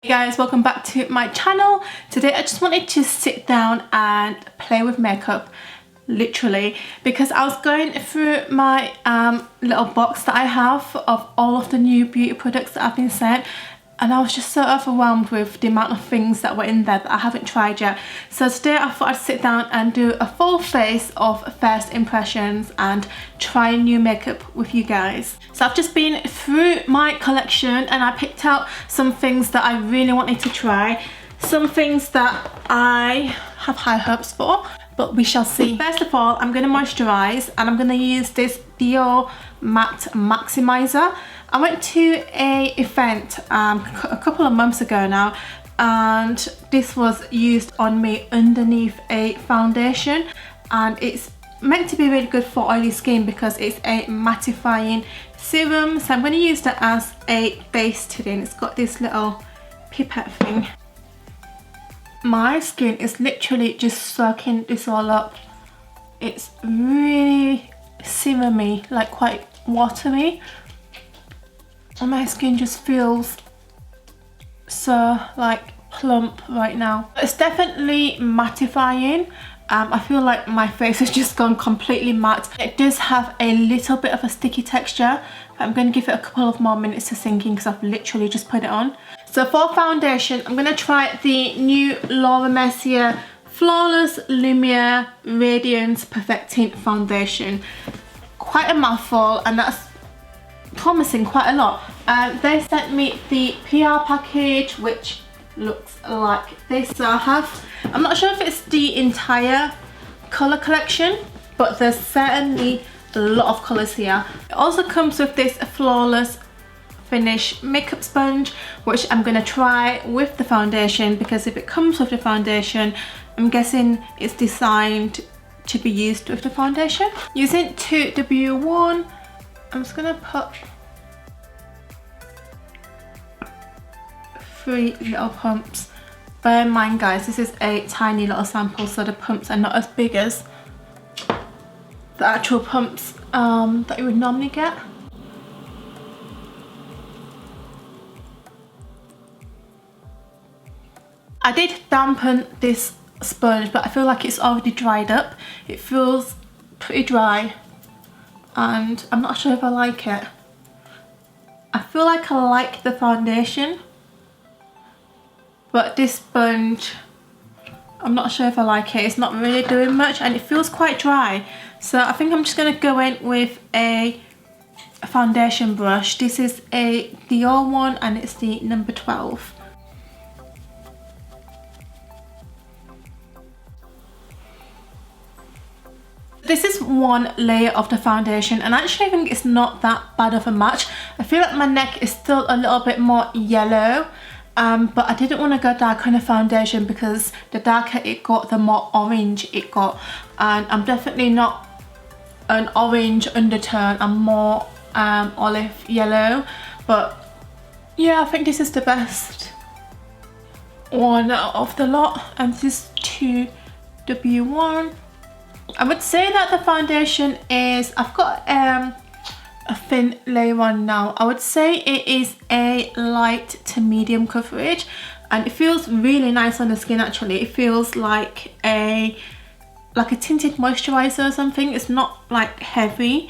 Hey guys, welcome back to my channel. Today I just wanted to sit down and play with makeup, literally, because I was going through my little box that I have of all of the new beauty products that I've been sent, and I was just so overwhelmed with the amount of things that were in there that I haven't tried yet. So today I thought I'd sit down and do a full face of first impressions and try new makeup with you guys. So I've just been through my collection and I picked out some things that I really wanted to try, some things that I have high hopes for, but we shall see. First of all, I'm going to moisturize and I'm going to use this BOURJOIS Matte Maximizer. I went to an event a couple of months ago now, and this was used on me underneath a foundation, and it's meant to be really good for oily skin because it's a mattifying serum. So I'm going to use that as a base today, and it's got this little pipette thing. My skin is literally just soaking this all up. It's really serumy, like quite watery, and my skin just feels so like plump right now. It's definitely mattifying. I feel like my face has just gone completely matte. It does have a little bit of a sticky texture. I'm going to give it a couple of more minutes to sink in because I've literally just put it on. So for foundation, I'm going to try the new Mercier Flawless Lumiere Radiance Perfecting Foundation. Quite a mouthful, and that's promising quite a lot. They sent me the PR package, which looks like this. So I have, I'm not sure if it's the entire colour collection, but there's certainly a lot of colours here. It also comes with this flawless finish makeup sponge, which I'm going to try with the foundation, because if it comes with the foundation, I'm guessing it's designed to be used with the foundation. Using 2W1, I'm just going to put 3 little pumps. Bear in mind guys, this is a tiny little sample, so the pumps are not as big as the actual pumps that you would normally get. I did dampen this sponge, but I feel like it's already dried up. It feels pretty dry and I'm not sure if I like it. I feel like I like the foundation, but this sponge, I'm not sure if I like it. It's not really doing much and it feels quite dry. So I think I'm just going to go in with a foundation brush. This is a Dior one and it's the number 12. This is one layer of the foundation, and I actually think it's not that bad of a match. I feel like my neck is still a little bit more yellow, but I didn't want to go dark on the foundation because the darker it got, the more orange it got, and I'm definitely not an orange undertone. I'm more olive yellow, but yeah, I think this is the best one out of the lot, and this is 2W1. I would say that the foundation is, I've got a thin layer on now. I would say it is a light to medium coverage, and it feels really nice on the skin actually. It feels like a tinted moisturizer or something. It's not like heavy,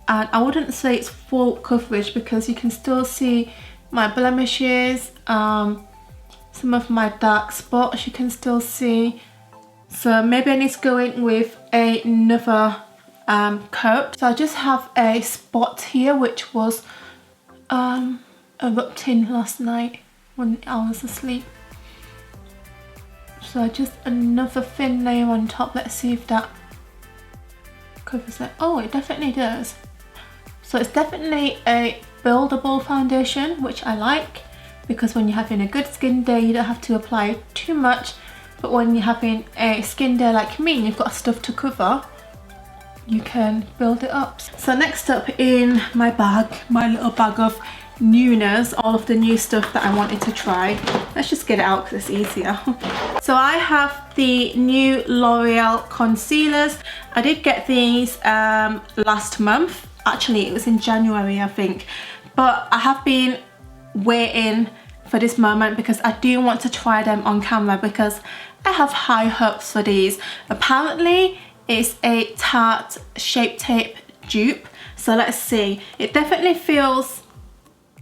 and I wouldn't say it's full coverage because you can still see my blemishes, some of my dark spots you can still see. So maybe I need to go in with another coat. So I just have a spot here which was erupting last night when I was asleep. So just another thin layer on top. Let's see if that covers it. Oh, it definitely does. So it's definitely a buildable foundation, which I like, because when you're having a good skin day you don't have to apply too much. But when you're having a skin day like me and you've got stuff to cover, you can build it up. So next up in my bag, my little bag of newness, all of the new stuff that I wanted to try. Let's just get it out because it's easier. So I have the new L'Oreal concealers. I did get these last month. Actually, it was in January, I think. But I have been waiting for this moment because I do want to try them on camera because I have high hopes for these. Apparently it's a Tarte Shape Tape dupe, so let's see. It definitely feels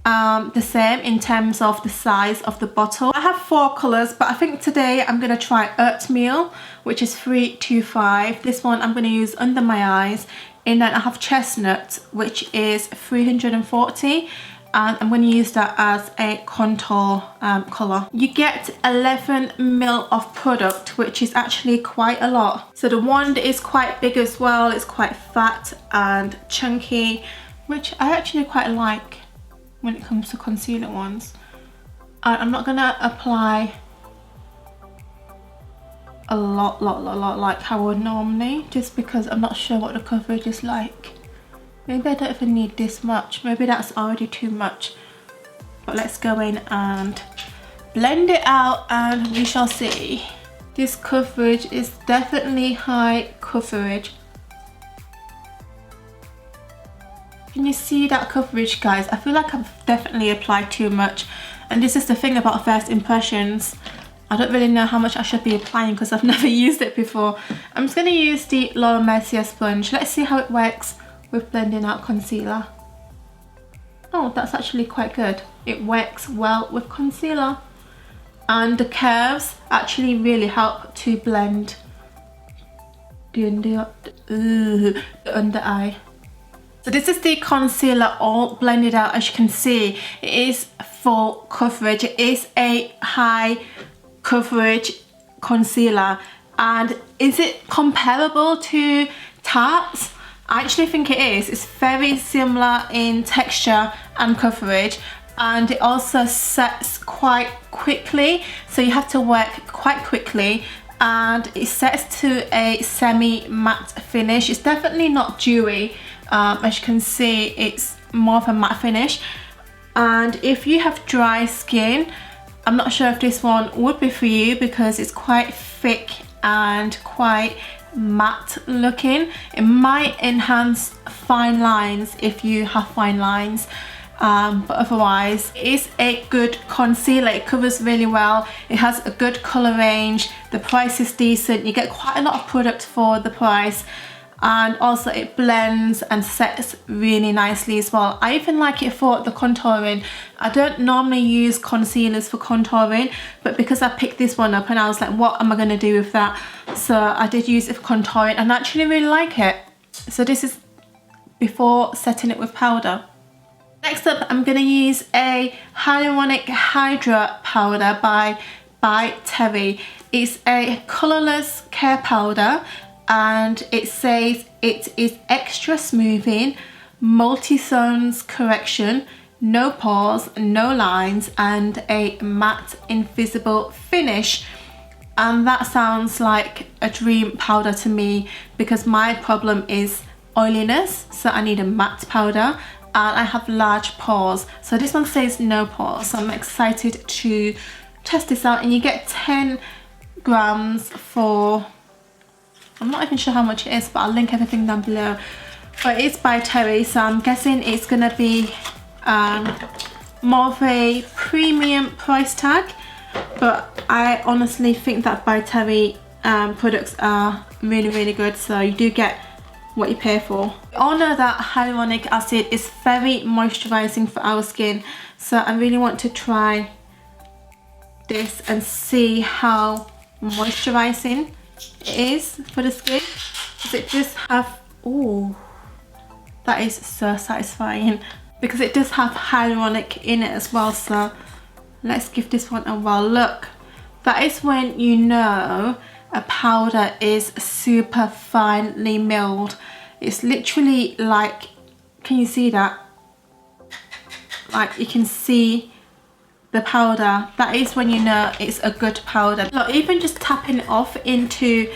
the same in terms of the size of the bottle. I have 4 colours, but I think today I'm going to try Oatmeal, which is 325. This one I'm going to use under my eyes. And then I have Chestnut, which is 340. And I'm going to use that as a contour colour. You get 11 ml of product, which is actually quite a lot. So the wand is quite big as well. It's quite fat and chunky, which I actually quite like when it comes to concealer ones. I'm not going to apply a lot like how I would normally, just because I'm not sure what the coverage is like. Maybe I don't even need this much. Maybe that's already too much. But let's go in and blend it out and we shall see. This coverage is definitely high coverage. Can you see that coverage, guys? I feel like I've definitely applied too much. And this is the thing about first impressions. I don't really know how much I should be applying because I've never used it before. I'm just going to use the Mercier sponge. Let's see how it works with blending out concealer. Oh, that's actually quite good. It works well with concealer. And the curves actually really help to blend the under eye. So this is the concealer all blended out. As you can see, it is full coverage. It is a high coverage concealer. And is it comparable to Tarte's? I actually think it is. It's very similar in texture and coverage, and it also sets quite quickly, so you have to work quite quickly, and it sets to a semi-matte finish. It's definitely not dewy. As you can see, it's more of a matte finish. And if you have dry skin, I'm not sure if this one would be for you because it's quite thick and quite matte looking. It might enhance fine lines if you have fine lines, but otherwise it's a good concealer. It covers really well. It has a good colour range. The price is decent. You get quite a lot of product for the price, and also it blends and sets really nicely as well. I even like it for the contouring. I don't normally use concealers for contouring, but because I picked this one up and I was like, what am I going to do with that? So I did use it for contouring and I actually really like it. So this is before setting it with powder. Next up, I'm going to use a Hyaluronic Hydra powder by Terry. It's a colourless care powder, and it says it is extra smoothing, multi-zones correction, no pores, no lines, and a matte invisible finish. And that sounds like a dream powder to me because my problem is oiliness, so I need a matte powder, and I have large pores. So this one says no pores, so I'm excited to test this out. And you get 10 grams for, I'm not even sure how much it is, but I'll link everything down below. But it's by Terry, so I'm guessing it's gonna be more of a premium price tag. But I honestly think that by Terry products are really good, so you do get what you pay for. We all know that hyaluronic acid is very moisturizing for our skin, so I really want to try this and see how moisturizing it is for the skin. Because it does have, ooh, that is so satisfying, because it does have hyaluronic in it as well. So let's give this one a whirl. Look, that is when you know a powder is super finely milled. It's literally like, can you see that? Like, you can see the powder. That is when you know it's a good powder. Look, even just tapping it off into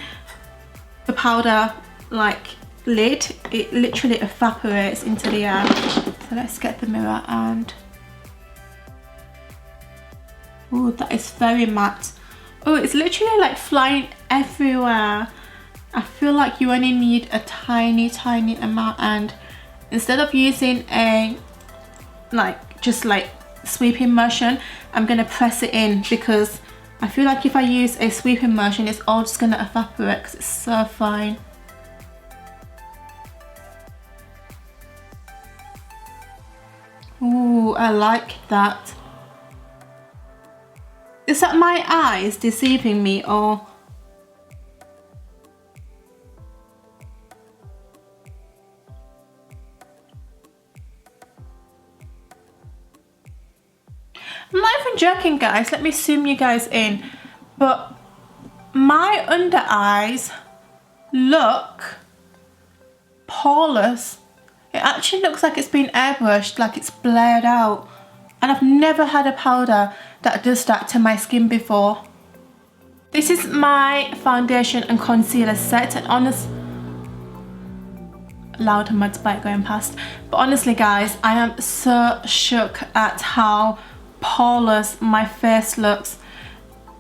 the powder like lid, it literally evaporates into the air. So let's get the mirror and, oh, that is very matte. Oh, it's literally like flying everywhere. I feel like you only need a tiny amount, and instead of using a just like sweeping motion, I'm going to press it in, because I feel like if I use a sweeping motion, it's all just going to evaporate because it's so fine. Ooh, I like that. Is that my eyes deceiving me, or? I'm not even joking, guys. Let me zoom you guys in. But my under eyes look poreless. It actually looks like it's been airbrushed, like it's blurred out. And I've never had a powder that does that to my skin before. This is my foundation and concealer set, and loud mud bite going past. But honestly, guys, I am so shook at how poreless my face looks.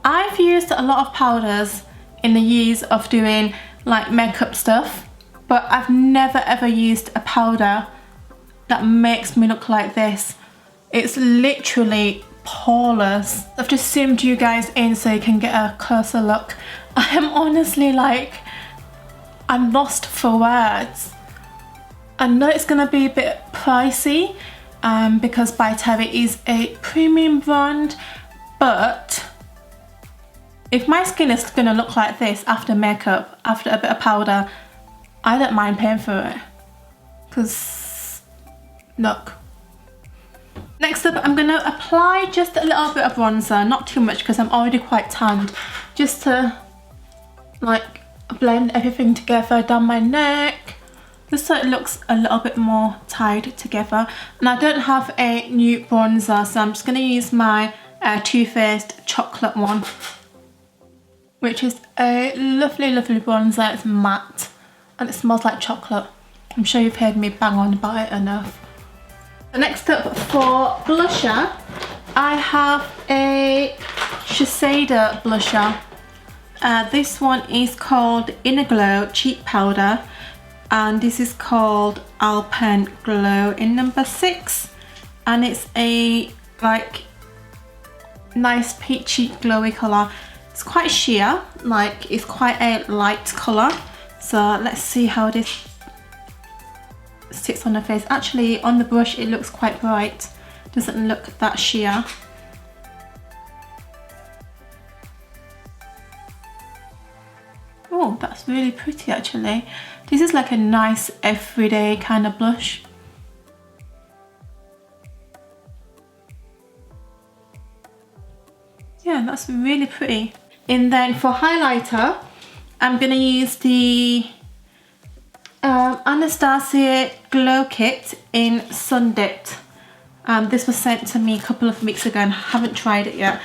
I've used a lot of powders in the years of doing like makeup stuff, but I've never ever used a powder that makes me look like this. It's literally poreless. I've just zoomed you guys in so you can get a closer look. I am honestly like, I'm lost for words. I know it's gonna be a bit pricey because By Terry is a premium brand, but if my skin is gonna look like this after makeup, after a bit of powder, I don't mind paying for it. Because, look. Next up, I'm gonna apply just a little bit of bronzer, not too much because I'm already quite tanned, just to like blend everything together down my neck, just so it looks a little bit more tied together. And I don't have a new bronzer, so I'm just going to use my Too Faced chocolate one, which is a lovely, lovely bronzer. It's matte and it smells like chocolate. I'm sure you've heard me bang on about it enough. So next up for blusher, I have a Shiseido blusher. This one is called Inner Glow Cheek Powder, and this is called Alpen Glow in number 6, and it's a like nice peachy glowy colour. It's quite sheer, like it's quite a light colour. So let's see how this sits on the face. Actually on the brush it looks quite bright, doesn't look that sheer. Oh, that's really pretty actually. This is like a nice everyday kind of blush. Yeah, that's really pretty. And then for highlighter, I'm gonna use the Anastasia Glow Kit in Sun Dipped. This was sent to me a couple of weeks ago and I haven't tried it yet.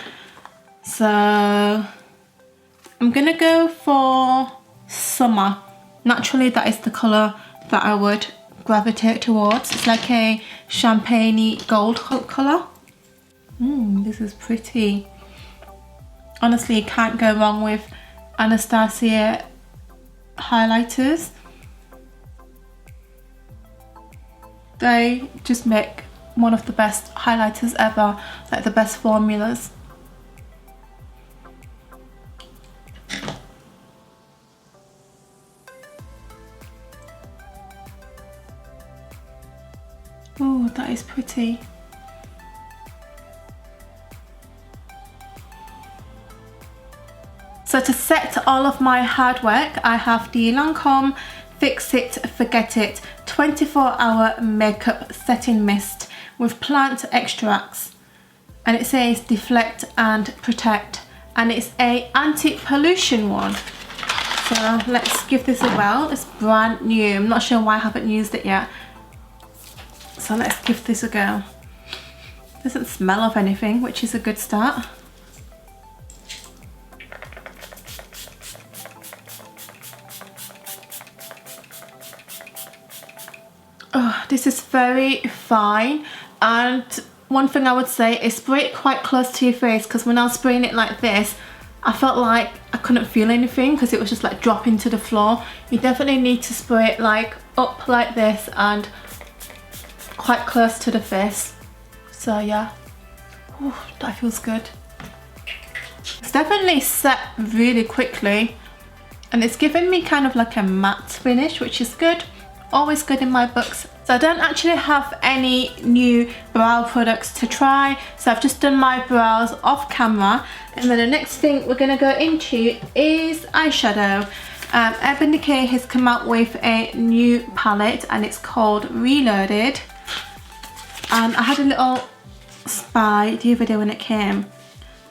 So I'm gonna go for Summer. Naturally that is the colour that I would gravitate towards. It's like a champagne-y gold colour. This is pretty. Honestly, you can't go wrong with Anastasia highlighters. They just make one of the best highlighters ever, like the best formulas. Oh, that is pretty. So to set all of my hard work, I have the Lancome Fix It Forget It 24-hour makeup setting mist with plant extracts, and it says deflect and protect, and it's a anti-pollution one. So let's give this a whirl. It's brand new. I'm not sure why I haven't used it yet. So let's give this a go. Doesn't smell of anything, which is a good start. Oh, this is very fine, and one thing I would say is spray it quite close to your face, because when I was spraying it like this, I felt like I couldn't feel anything because it was just like dropping to the floor. You definitely need to spray it like up like this and quite close to the face. So yeah, Ooh, that feels good. It's definitely set really quickly, and it's giving me kind of like a matte finish, which is good. Always good in my books. So I don't actually have any new brow products to try, so I've just done my brows off camera. And then the next thing we're going to go into is eyeshadow. Urban Decay has come out with a new palette and it's called Reloaded. And I had a little spy the other day when it came,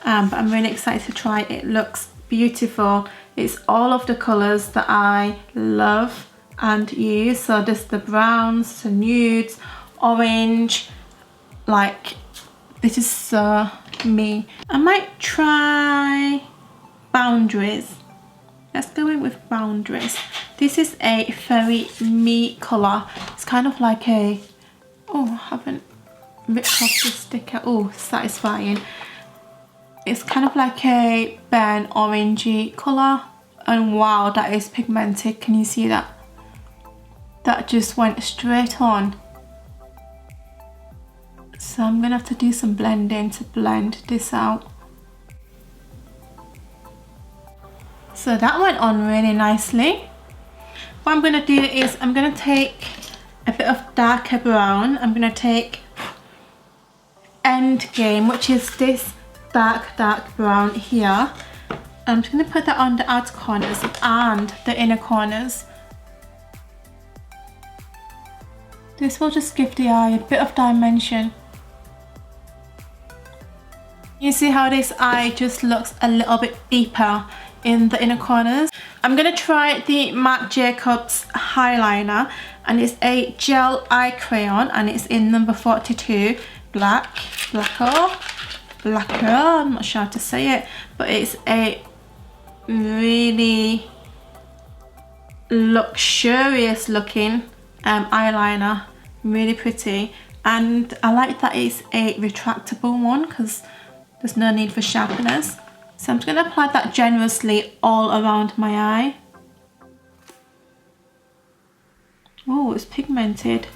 but I'm really excited to try it. It looks beautiful. It's all of the colours that I love and use. So there's the browns, the nudes, orange, like this is so me. I might try Boundaries. Let's go in with Boundaries. This is a very me colour. It's kind of like a, oh, I haven't ripped off the sticker. Oh, satisfying. It's kind of like a burnt orangey colour, and wow, that is pigmented. Can you see that? That just went straight on. So I'm gonna have to do some blending to blend this out. So that went on really nicely. What I'm gonna do is I'm gonna take a bit of darker brown. I'm gonna take Endgame, which is this dark brown here. I'm just gonna put that on the outer corners and the inner corners. This will just give the eye a bit of dimension. You see how this eye just looks a little bit deeper in the inner corners. I'm gonna try the Marc Jacobs Eyeliner, and it's a gel eye crayon, and it's in number 42, blacker, I'm not sure how to say it, but it's a really luxurious looking eyeliner, really pretty. And I like that it's a retractable one because there's no need for sharpeners. So I'm just going to apply that generously all around my eye. Oh, it's pigmented.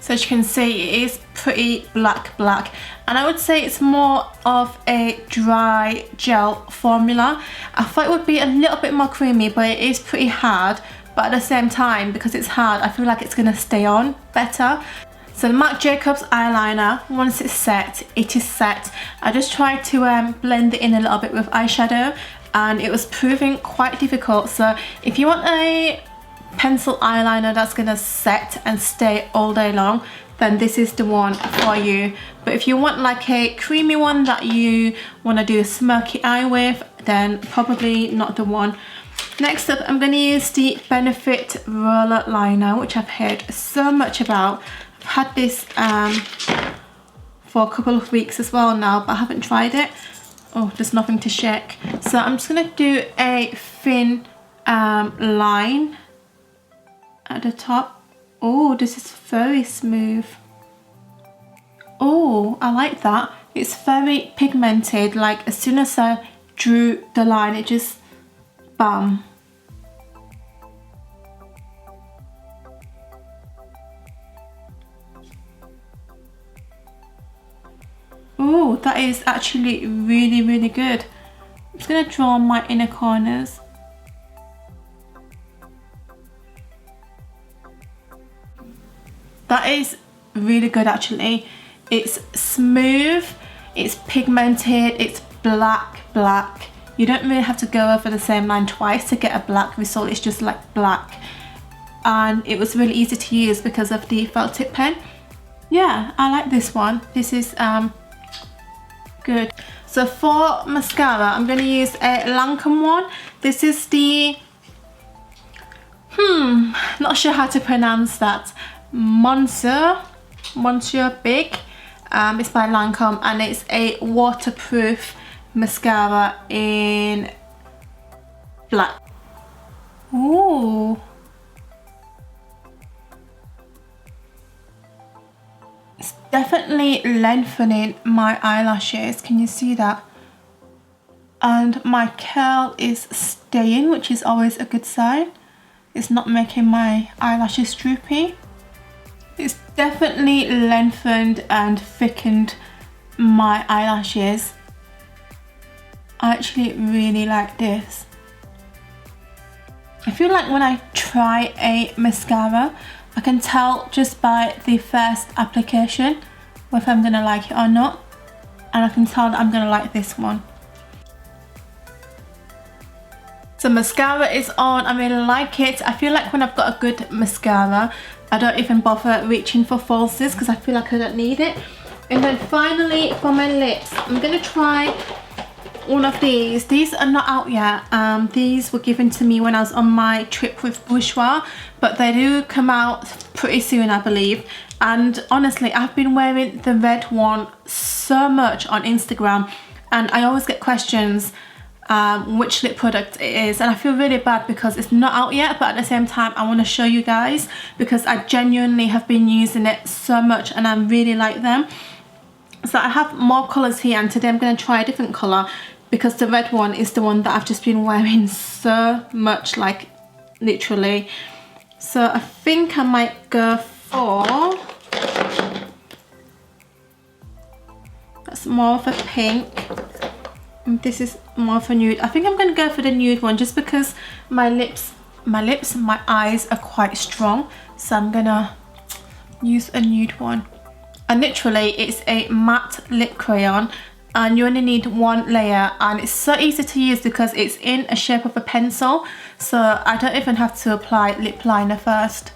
So as you can see, it is pretty black, and I would say it's more of a dry gel formula. I thought it would be a little bit more creamy, but it is pretty hard. But at the same time, because it's hard, I feel like it's gonna stay on better. So the Marc Jacobs eyeliner, once it's set, it is set. I just tried to blend it in a little bit with eyeshadow, and it was proving quite difficult. So if you want a pencil eyeliner that's gonna set and stay all day long, then this is the one for you. But if you want like a creamy one that you want to do a smirky eye with, then probably not the one. Next up, I'm going to use the Benefit Roller Liner, which I've heard so much about. I've had this for a couple of weeks as well now, but I haven't tried it. Oh, there's nothing to shake. So I'm just going to do a thin line at the top. Oh, this is very smooth. Oh, I like that. It's very pigmented. Like as soon as I drew the line, it just bam. Oh, that is actually really good. I'm just gonna draw my inner corners. That is really good actually. It's smooth, it's pigmented, it's black. You don't really have to go over the same line twice to get a black result. It's just like black. And it was really easy to use because of the felt tip pen. Yeah, I like this one. This is good. So for mascara, I'm going to use a Lancome one. This is the, not sure how to pronounce that. Monsieur Big. It's by Lancome, and it's a waterproof mascara in black. Ooh. It's definitely lengthening my eyelashes. Can you see that? and my curl is staying, which is always a good sign. It's not making my eyelashes droopy. It's definitely lengthened and thickened my eyelashes. I actually really like this. I feel like when I try a mascara, I can tell just by the first application whether I'm gonna like it or not, and I can tell that I'm gonna like this one. So mascara is on, I really like it. I feel like when I've got a good mascara, I don't even bother reaching for falsies because I feel like I don't need it. And then finally for my lips, I'm gonna try one of these. These are not out yet. These were given to me when I was on my trip with Bourjois, but they do come out pretty soon, I believe. And honestly, I've been wearing the red one so much on Instagram, and I always get questions which lip product it is, and I feel really bad because it's not out yet, but at the same time I want to show you guys because I genuinely have been using it so much and I really like them. So I have more colours here, and today I'm going to try a different colour because the red one is the one that I've just been wearing so much, like literally. So I think I might go for, that's more of a pink, and this is more of a nude. I think I'm going to go for the nude one just because my eyes are quite strong, so I'm going to use a nude one. And literally it's a matte lip crayon, and you only need one layer, and it's so easy to use because it's in a shape of a pencil, so I don't even have to apply lip liner first.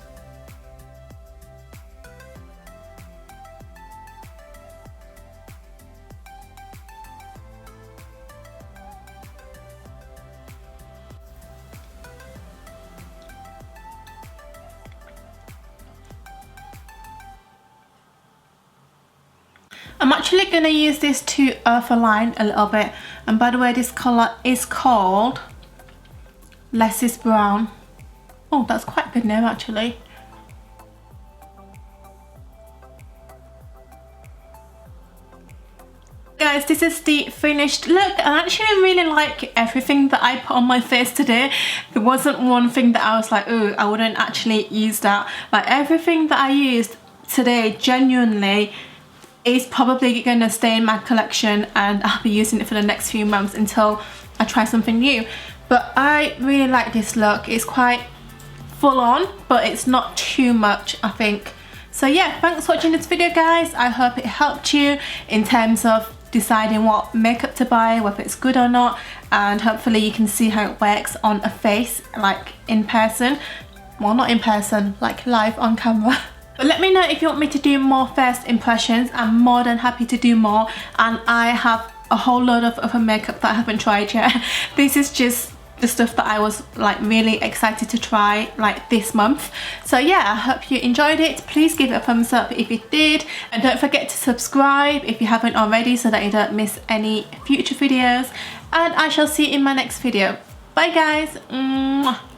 I'm actually going to use this to overline a little bit, and by the way, this colour is called Less is Brown. Oh, that's quite a good name actually. Guys, this is the finished look. I actually really like everything that I put on my face today. There wasn't one thing that I was like, oh, I wouldn't actually use that. Like everything that I used today genuinely is probably going to stay in my collection, and I'll be using it for the next few months until I try something new. But I really like this look. It's quite full on, but it's not too much, I think. So yeah, thanks for watching this video, guys. I hope it helped you in terms of deciding what makeup to buy, whether it's good or not, and hopefully you can see how it works on a face, like in person. Well, not in person, like live on camera. But let me know if you want me to do more first impressions. I'm more than happy to do more, and I have a whole load of other makeup that I haven't tried yet. This is just the stuff that I was like really excited to try like this month. So yeah, I hope you enjoyed it. Please give it a thumbs up if you did, and don't forget to subscribe if you haven't already so that you don't miss any future videos, and I shall see you in my next video. Bye guys. Mwah.